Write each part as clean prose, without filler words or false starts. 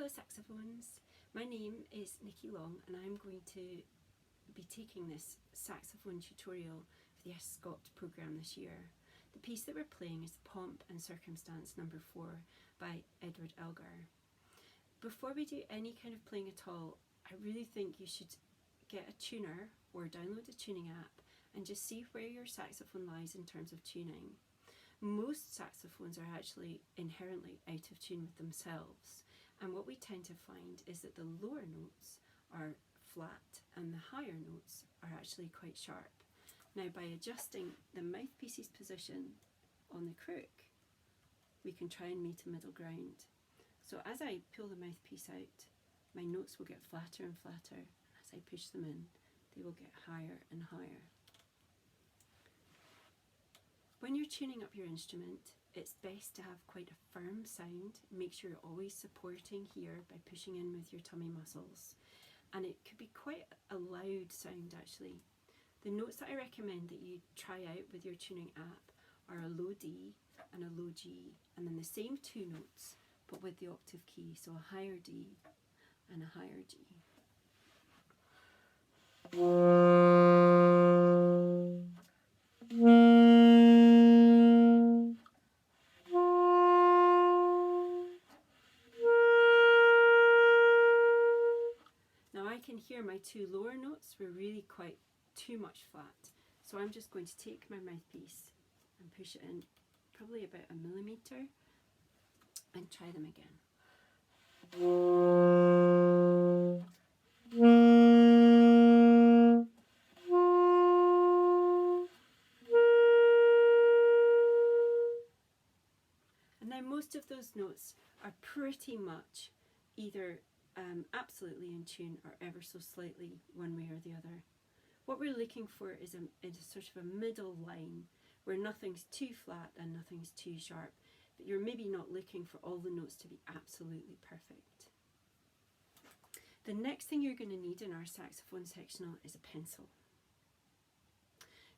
Hello saxophones, my name is Nicky Long and I'm going to be taking this saxophone tutorial for the SScOT programme this year. The piece that we're playing is Pomp and Circumstance No. 4 by Edward Elgar. Before we do any kind of playing at all, I really think you should get a tuner or download a tuning app and just see where your saxophone lies in terms of tuning. Most saxophones are actually inherently out of tune with themselves, and what we tend to find is that the lower notes are flat and the higher notes are actually quite sharp. Now, by adjusting the mouthpiece's position on the crook, we can try and meet a middle ground. So as I pull the mouthpiece out, my notes will get flatter and flatter, and as I push them in, they will get higher and higher. When you're tuning up your instrument, it's best to have quite a firm sound. Make sure you're always supporting here by pushing in with your tummy muscles. And it could be quite a loud sound actually. The notes that I recommend that you try out with your tuning app are a low D and a low G, and then the same two notes but with the octave key, so a higher D and a higher G. Now I can hear my two lower notes were really quite too much flat, so I'm just going to take my mouthpiece and push it in probably about a millimetre and try them again. And now most of those notes are pretty much either absolutely in tune or ever so slightly one way or the other. What we're looking for is a sort of a middle line where nothing's too flat and nothing's too sharp, but you're maybe not looking for all the notes to be absolutely perfect. The next thing you're going to need in our saxophone sectional is a pencil.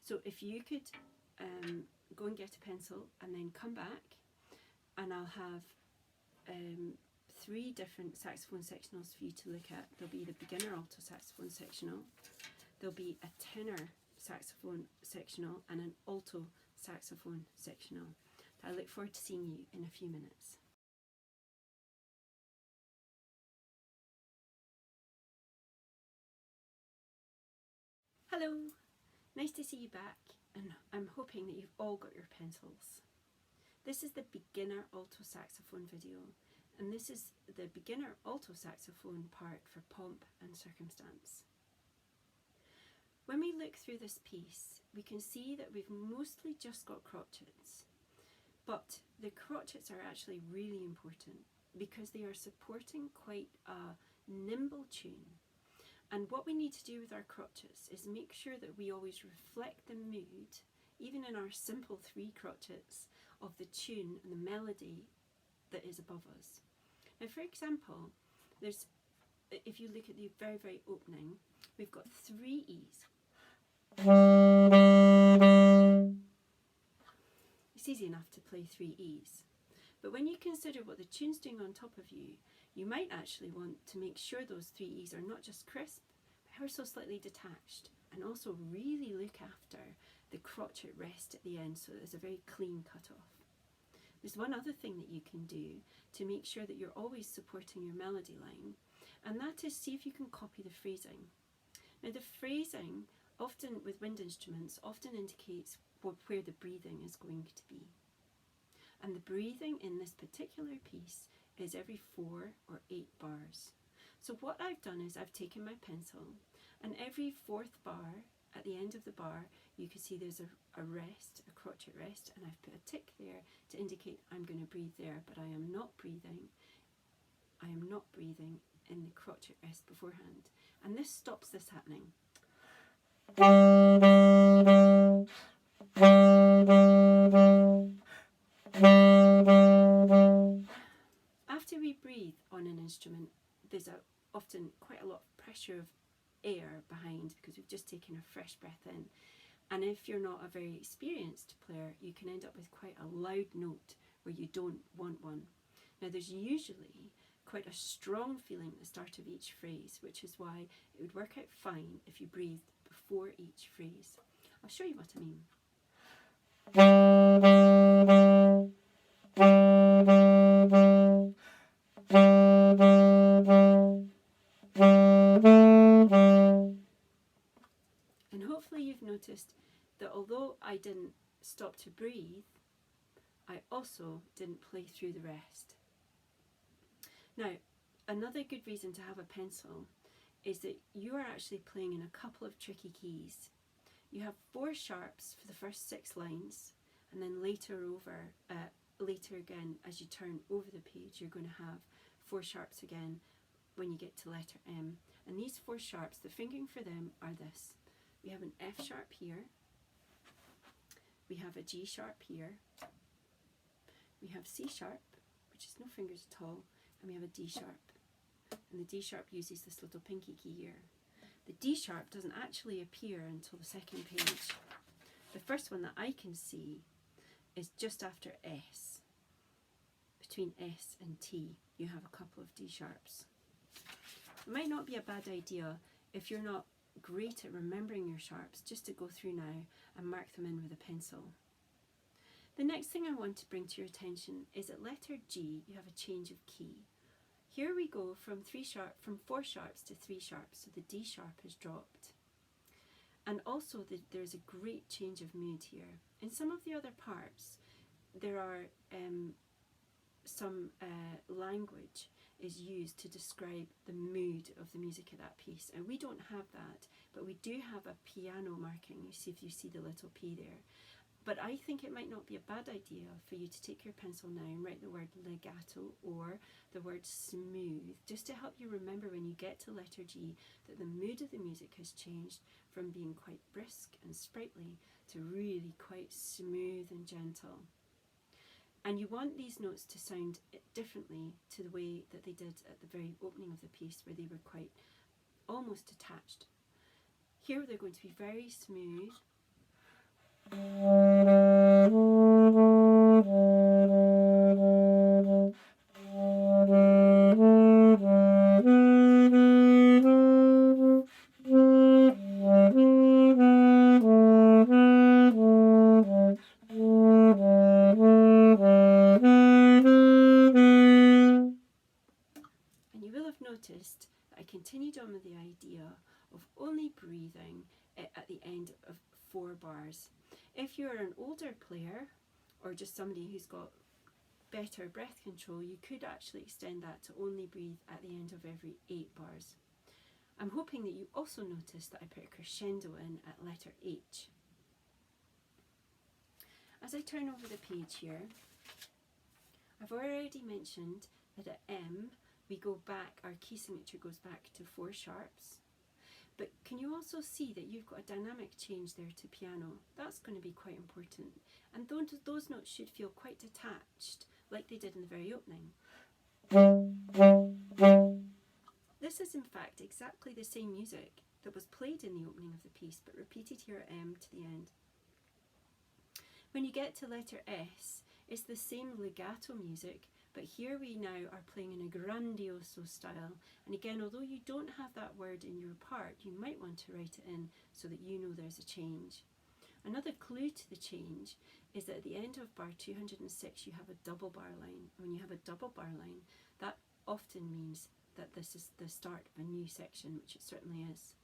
So if you could go and get a pencil and then come back, and I'll have 3 different saxophone sectionals for you to look at. There'll be the beginner alto saxophone sectional, there'll be a tenor saxophone sectional and an alto saxophone sectional. I look forward to seeing you in a few minutes. Hello, nice to see you back, and I'm hoping that you've all got your pencils. This is the beginner alto saxophone video, and this is the beginner alto saxophone part for Pomp and Circumstance. When we look through this piece, we can see that we've mostly just got crotchets, but the crotchets are actually really important because they are supporting quite a nimble tune. And what we need to do with our crotchets is make sure that we always reflect the mood, even in our simple 3 crotchets, of the tune and the melody that is above us. Now, for example, if you look at the very, very opening, we've got 3 E's. It's easy enough to play 3 E's, but when you consider what the tune's doing on top of you, you might actually want to make sure those 3 E's are not just crisp, but ever so slightly detached, and also really look after the crotchet rest at the end so that there's a very clean cut-off. There's one other thing that you can do to make sure that you're always supporting your melody line, and that is see if you can copy the phrasing. Now, the phrasing, often with wind instruments, often indicates where the breathing is going to be. And the breathing in this particular piece is every 4 or 8 bars. So what I've done is I've taken my pencil, and every 4th bar, at the end of the bar, you can see there's a rest, a crotchet rest, and I've put a tick there to indicate I'm going to breathe there, but I am not breathing. I am not breathing in the crotchet rest beforehand. And this stops this happening. After we breathe on an instrument, there's often quite a lot of pressure of air behind because we've just taken a fresh breath in. And if you're not a very experienced player, you can end up with quite a loud note where you don't want one. Now, there's usually quite a strong feeling at the start of each phrase, which is why it would work out fine if you breathed before each phrase. I'll show you what I mean. And hopefully you've noticed that although I didn't stop to breathe, I also didn't play through the rest. Now, another good reason to have a pencil is that you are actually playing in a couple of tricky keys. You have 4 sharps for the first 6 lines, and then later again, as you turn over the page, you're going to have 4 sharps again when you get to letter M. And these 4 sharps, the fingering for them are this. We have an F sharp here, we have a G sharp here, we have C sharp, which is no fingers at all, and we have a D sharp. And the D sharp uses this little pinky key here. The D sharp doesn't actually appear until the second page. The first one that I can see is just after S. Between S and T, you have a couple of D sharps. It might not be a bad idea if you're not great at remembering your sharps, just to go through now and mark them in with a pencil. The next thing I want to bring to your attention is at letter G, you have a change of key. Here we go from 4 sharps to 3 sharps, so the D sharp is dropped. And also there's a great change of mood here. In some of the other parts, there are some language is used to describe the mood of the music of that piece. And we don't have that, but we do have a piano marking. You see, if you see the little P there. But I think it might not be a bad idea for you to take your pencil now and write the word legato or the word smooth, just to help you remember when you get to letter G that the mood of the music has changed from being quite brisk and sprightly to really quite smooth and gentle. And you want these notes to sound differently to the way that they did at the very opening of the piece, where they were quite almost detached. Here they're going to be very smooth. Noticed that I continued on with the idea of only breathing at the end of 4 bars. If you're an older player or just somebody who's got better breath control, you could actually extend that to only breathe at the end of every 8 bars. I'm hoping that you also noticed that I put a crescendo in at letter H. As I turn over the page here, I've already mentioned that at M we go back, our key signature goes back to 4 sharps. But can you also see that you've got a dynamic change there to piano? That's going to be quite important. And those notes should feel quite detached, like they did in the very opening. This is in fact exactly the same music that was played in the opening of the piece, but repeated here at M to the end. When you get to letter S, it's the same legato music, but here we now are playing in a grandioso style. And again, although you don't have that word in your part, you might want to write it in so that you know there's a change. Another clue to the change is that at the end of bar 206 you have a double bar line. And when you have a double bar line, that often means that this is the start of a new section, which it certainly is.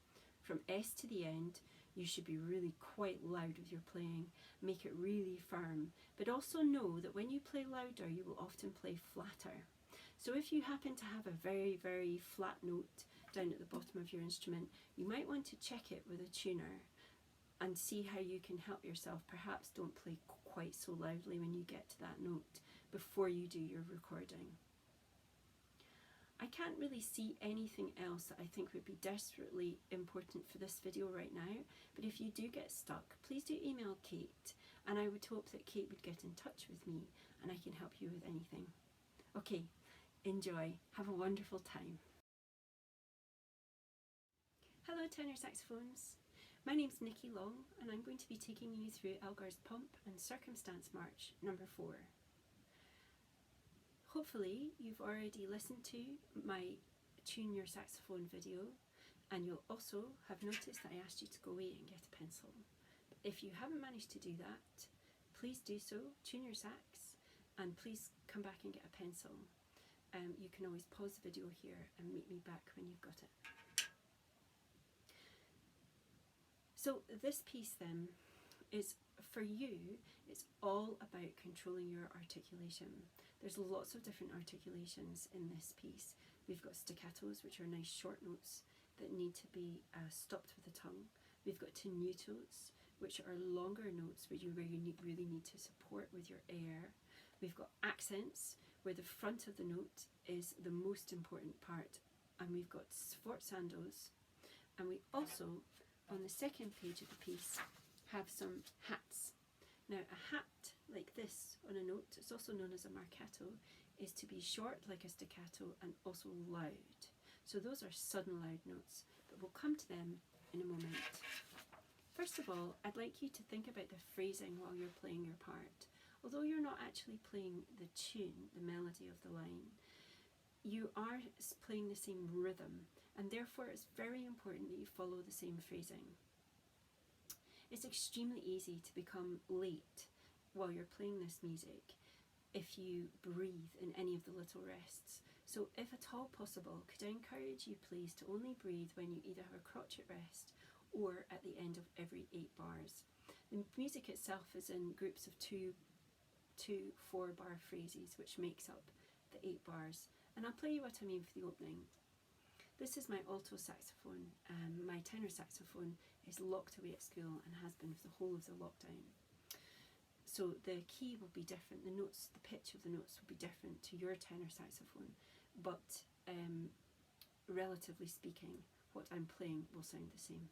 From S to the end, you should be really quite loud with your playing, make it really firm, but also know that when you play louder, you will often play flatter. So if you happen to have a very, very flat note down at the bottom of your instrument, you might want to check it with a tuner and see how you can help yourself. Perhaps don't play quite so loudly when you get to that note before you do your recording. I can't really see anything else that I think would be desperately important for this video right now, but if you do get stuck, please do email Kate, and I would hope that Kate would get in touch with me and I can help you with anything. Okay, enjoy. Have a wonderful time. Hello tenor saxophones. My name's Nicky Long, and I'm going to be taking you through Elgar's Pomp and Circumstance March number 4. hopefully you've already listened to my Tune Your Saxophone video, and you'll also have noticed that I asked you to go away and get a pencil. If you haven't managed to do that, please do so, tune your sax, and please come back and get a pencil. You can always pause the video here and meet me back when you've got it. So this piece then is, for you, it's all about controlling your articulation. There's lots of different articulations in this piece. We've got staccatos, which are nice short notes that need to be stopped with the tongue. We've got tenutos, which are longer notes where you really need to support with your air. We've got accents, where the front of the note is the most important part. And we've got sforzandos. And we also, on the second page of the piece, have some hats. Now, a hat like this on a note, it's also known as a marcato, is to be short like a staccato and also loud. So those are sudden loud notes, but we'll come to them in a moment. First of all, I'd like you to think about the phrasing while you're playing your part. Although you're not actually playing the tune, the melody of the line, you are playing the same rhythm, and therefore it's very important that you follow the same phrasing. It's extremely easy to become late while you're playing this music if you breathe in any of the little rests. So if at all possible, could I encourage you please to only breathe when you either have a crotchet rest or at the end of every 8 bars. The music itself is in groups of two 4-bar phrases, which makes up the 8 bars. And I'll play you what I mean for the opening. This is my alto saxophone. My tenor saxophone is locked away at school and has been for the whole of the lockdown. So the key will be different, the notes, the pitch of the notes will be different to your tenor saxophone, but relatively speaking, what I'm playing will sound the same.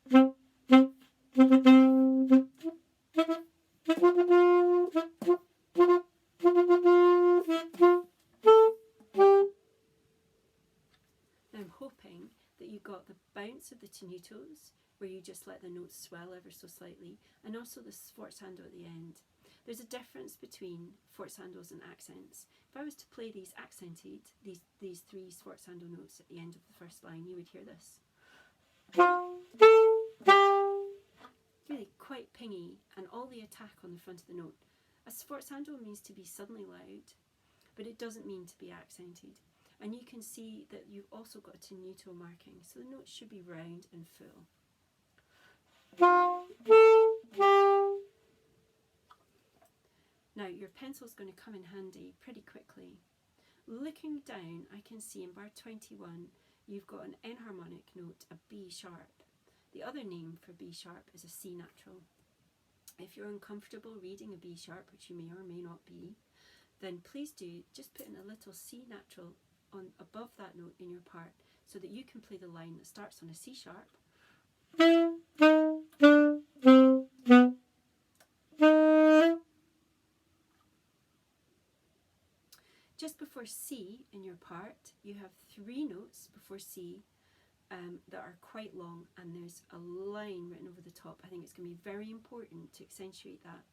Now I'm hoping that you got the bounce of the tenutos, where you just let the notes swell ever so slightly, and also the sforzando at the end. There's a difference between forzandos and accents. If I was to play these accented, these 3 sforzando notes at the end of the first line, you would hear this. Really quite pingy, and all the attack on the front of the note. A sforzando means to be suddenly loud, but it doesn't mean to be accented. And you can see that you've also got a tenuto marking, so the notes should be round and full. Now your pencil's going to come in handy pretty quickly. Looking down, I can see in bar 21 you've got an enharmonic note, a B sharp. The other name for B sharp is a C natural. If you're uncomfortable reading a B sharp, which you may or may not be, then please do just put in a little C natural on above that note in your part so that you can play the line that starts on a C sharp just before C in your part. You have 3 notes before C that are quite long, and there's a line written over the top. I think it's going to be very important to accentuate that.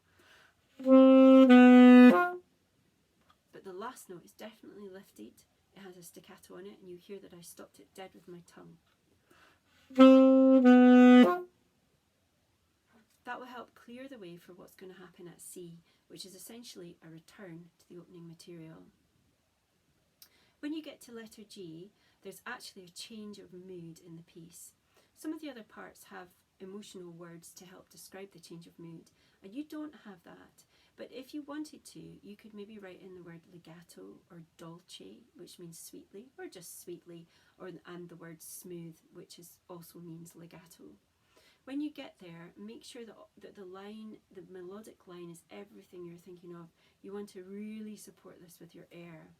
But the last note is definitely lifted. It has a staccato on it, and you hear that I stopped it dead with my tongue. That will help clear the way for what's going to happen at C, which is essentially a return to the opening material. When you get to letter G, there's actually a change of mood in the piece. Some of the other parts have emotional words to help describe the change of mood, and you don't have that. But if you wanted to, you could maybe write in the word legato or dolce, which means sweetly, or just sweetly, and the word smooth, which also means legato. When you get there, make sure that the melodic line is everything you're thinking of. You want to really support this with your air.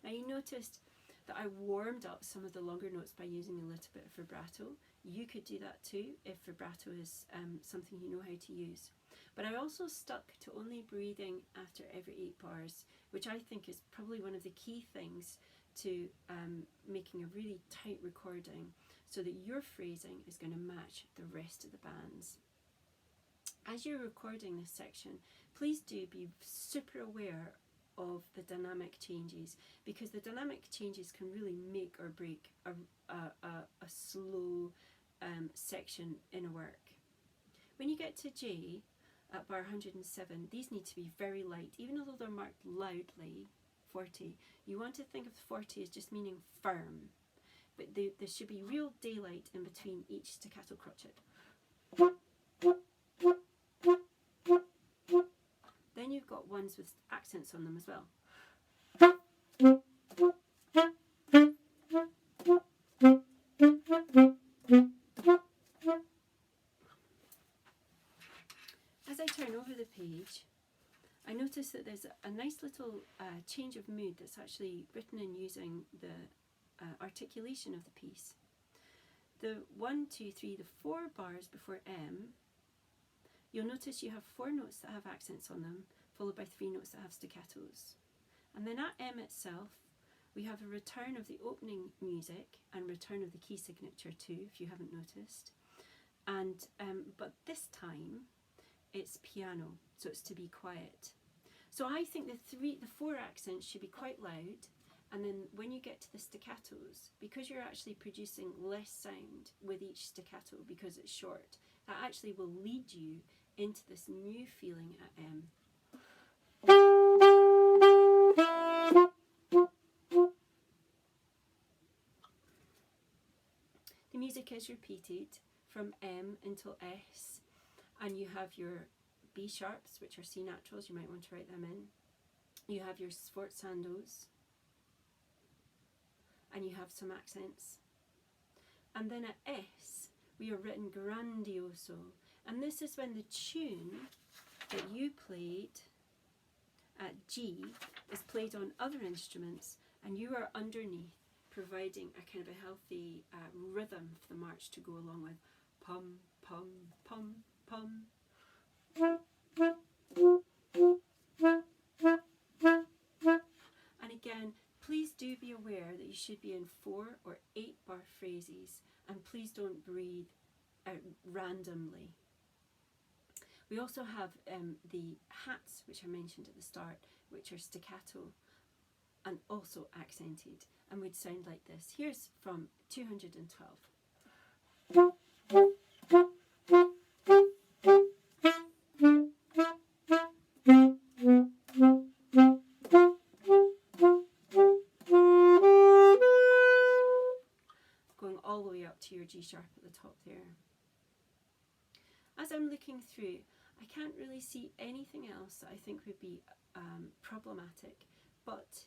Now you noticed that I warmed up some of the longer notes by using a little bit of vibrato. You could do that too if vibrato is something you know how to use. But I also stuck to only breathing after every 8 bars, which I think is probably one of the key things to making a really tight recording so that your phrasing is going to match the rest of the band's. As you're recording this section, please do be super aware of the dynamic changes, because the dynamic changes can really make or break a slow section in a work. When you get to J at bar 107, these need to be very light, even though they're marked loudly 40. You want to think of 40 as just meaning firm, but there should be real daylight in between each staccato crotchet. Then you've got ones with accents on them as well. As I turn over the page, I notice that there's a nice little change of mood that's actually written in using the articulation of the piece. The 1, 2, 3, the 4 bars before M, you'll notice you have 4 notes that have accents on them, followed by 3 notes that have staccatos. And then at M itself, we have a return of the opening music and return of the key signature too, if you haven't noticed. And but this time it's piano, so it's to be quiet. So I think the 4 accents should be quite loud, and then when you get to the staccatos, because you're actually producing less sound with each staccato because it's short, that actually will lead you into this new feeling at M. The music is repeated from M until S, and you have your B sharps, which are C naturals, you might want to write them in. You have your sforzandos, and you have some accents. And then at S, we are written grandioso, and this is when the tune that you played at G is played on other instruments, and you are underneath providing a kind of a healthy rhythm for the march to go along with. Pum, pum, pum, pum. And again, please do be aware that you should be in 4 or 8 bar phrases, and please don't breathe out randomly. We also have the hats, which I mentioned at the start, which are staccato and also accented, and would sound like this. Here's from 212. Going all the way up to your G sharp at the top there. As I'm looking through, I can't really see anything else that I think would be problematic, but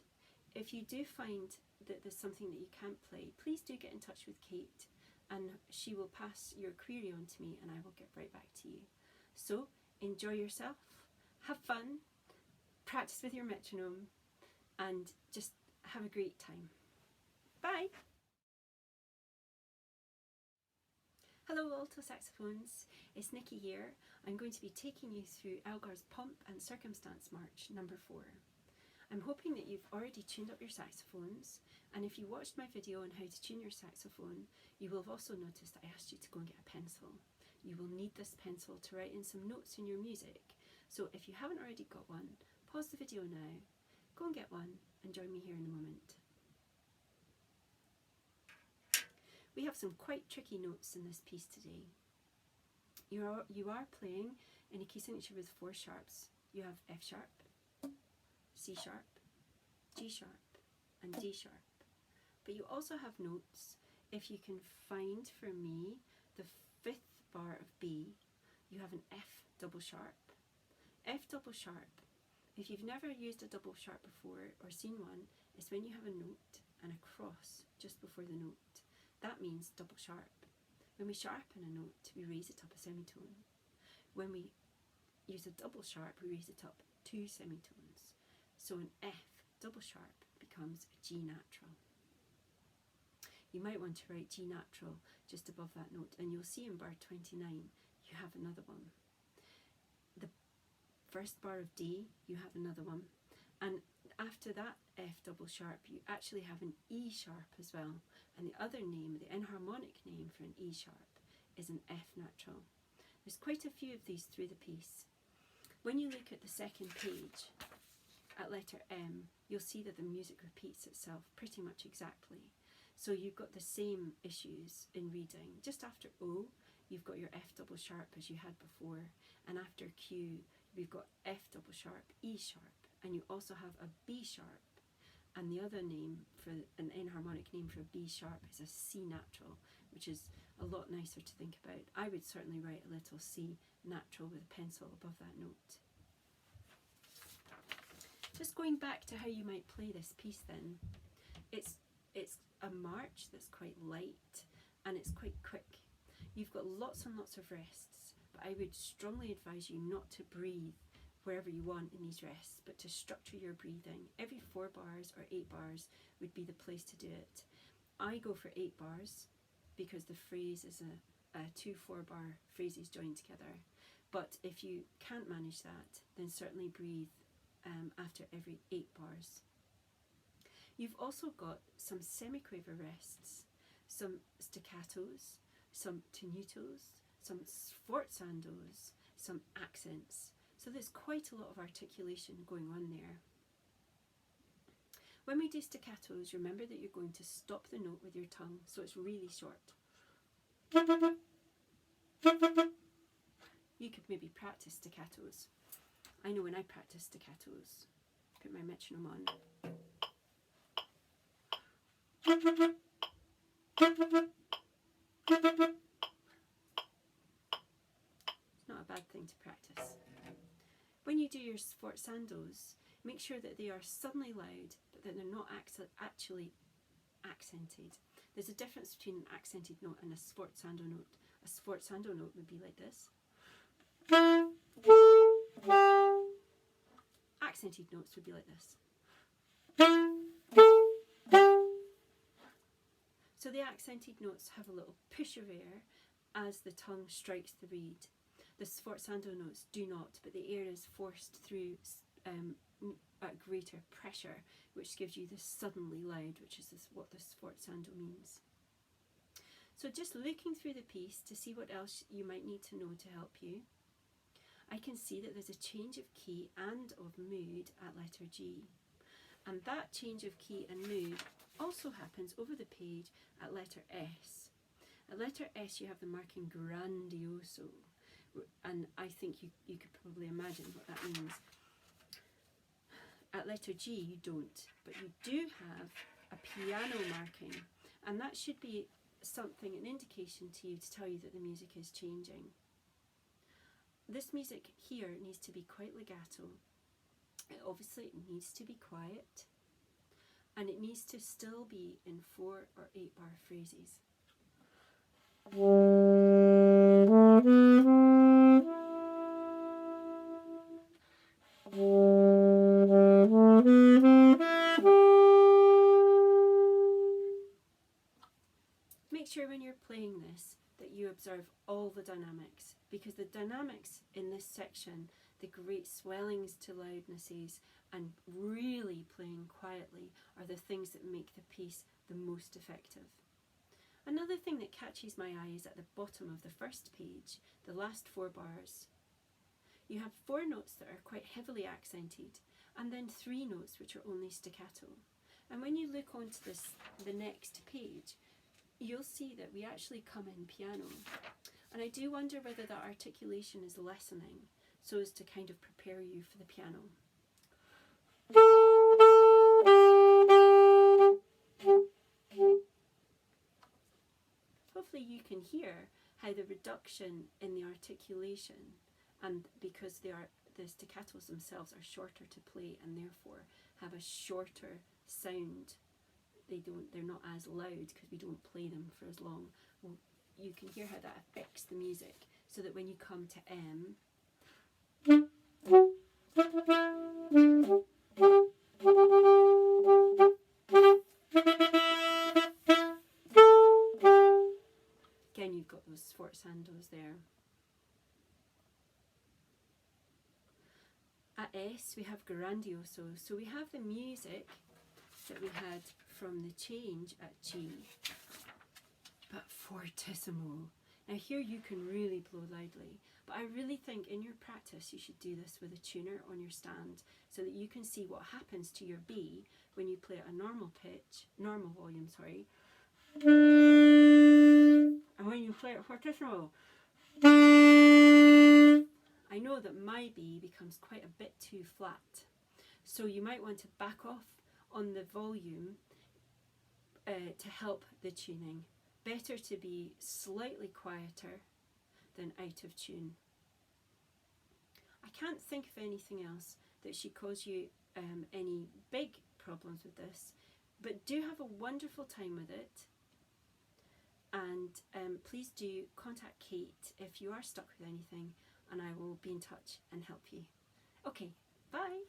if you do find that there's something that you can't play, please do get in touch with Kate, and she will pass your query on to me and I will get right back to you. So enjoy yourself, have fun, practice with your metronome, and just have a great time. Bye! Hello alto saxophones, it's Nicky here. I'm going to be taking you through Elgar's Pomp and Circumstance March number 4. I'm hoping that you've already tuned up your saxophones, and if you watched my video on how to tune your saxophone, you will have also noticed that I asked you to go and get a pencil. You will need this pencil to write in some notes in your music, so if you haven't already got one, pause the video now, go and get one, and join me here in a moment. We have some quite tricky notes in this piece today. You are playing in a key signature with 4 sharps. You have F sharp, C sharp, G sharp, and D sharp. But you also have notes, if you can find for me the 5th bar of B, you have an F double sharp. F double sharp, if you've never used a double sharp before or seen one, it's when you have a note and a cross just before the note. That means double sharp. When we sharpen a note, we raise it up a semitone. When we use a double sharp, we raise it up 2 semitones. So an F double sharp becomes a G natural. You might want to write G natural just above that note, and you'll see in bar 29 you have another one. The first bar of D, you have another one, and after to that F double sharp, you actually have an E sharp as well. And the other name, the enharmonic name for an E sharp, is an F natural. There's quite a few of these through the piece. When you look at the second page, at letter M, you'll see that the music repeats itself pretty much exactly. So you've got the same issues in reading. Just after O, you've got your F double sharp as you had before, and after Q, we've got F double sharp, E sharp, and you also have a B sharp, and the other name for an enharmonic name for a B sharp is a C natural, which is a lot nicer to think about. I would certainly write a little C natural with a pencil above that note. Just going back to how you might play this piece then, it's a march that's quite light and it's quite quick. You've got lots and lots of rests, but I would strongly advise you not to breathe wherever you want in these rests, but to structure your breathing. Every 4 bars or 8 bars would be the place to do it. I go for 8 bars because the phrase is a 2 4-bar phrases joined together. But if you can't manage that, then certainly breathe after every 8 bars. You've also got some semiquaver rests, some staccatos, some tenutos, some sforzandos, some accents. So there's quite a lot of articulation going on there. When we do staccatos, remember that you're going to stop the note with your tongue, so it's really short. You could maybe practice staccatos. I know when I practice staccatos, put my metronome on. It's not a bad thing to practice. When you do your sforzandos, make sure that they are suddenly loud, but that they're not actually accented. There's a difference between an accented note and a sforzando note. A sforzando note would be like this. Accented notes would be like this. So the accented notes have a little push of air as the tongue strikes the reed. The sforzando notes do not, but the air is forced through at greater pressure, which gives you this suddenly loud, which is what the sforzando means. So just looking through the piece to see what else you might need to know to help you, I can see that there's a change of key and of mood at letter G. And that change of key and mood also happens over the page at letter S. At letter S you have the marking grandioso, and I think you could probably imagine what that means. At letter G you don't, but you do have a piano marking, and that should be something, an indication to you to tell you that the music is changing. This music here needs to be quite legato. Obviously it needs to be quiet, and it needs to still be in 4 or 8 bar phrases. Make sure when you're playing this that you observe all the dynamics, because the dynamics in this section, the great swellings to loudnesses and really playing quietly, are the things that make the piece the most effective. Another thing that catches my eye is at the bottom of the first page, the last 4 bars. You have 4 notes that are quite heavily accented, and then 3 notes which are only staccato. And when you look onto the next page, you'll see that we actually come in piano. And I do wonder whether that articulation is lessening, so as to kind of prepare you for the piano. Hopefully you can hear how the reduction in the articulation, and because the staccatos themselves are shorter to play and therefore have a shorter sound, they're not as loud because we don't play them for as long. Well, you can hear how that affects the music, so that when you come to M, again you've got those sforzandos there. At S, we have grandioso. So we have the music that we had from the change at G, but fortissimo. Now here you can really blow loudly, but I really think in your practice you should do this with a tuner on your stand so that you can see what happens to your B when you play at a normal pitch, normal volume, sorry, and when you play it fortissimo. I know that my B becomes quite a bit too flat, so you might want to back off on the volume to help the tuning. Better to be slightly quieter than out of tune. I can't think of anything else that should cause you any big problems with this, but do have a wonderful time with it, and please do contact Kate if you are stuck with anything, and I will be in touch and help you. Okay, bye!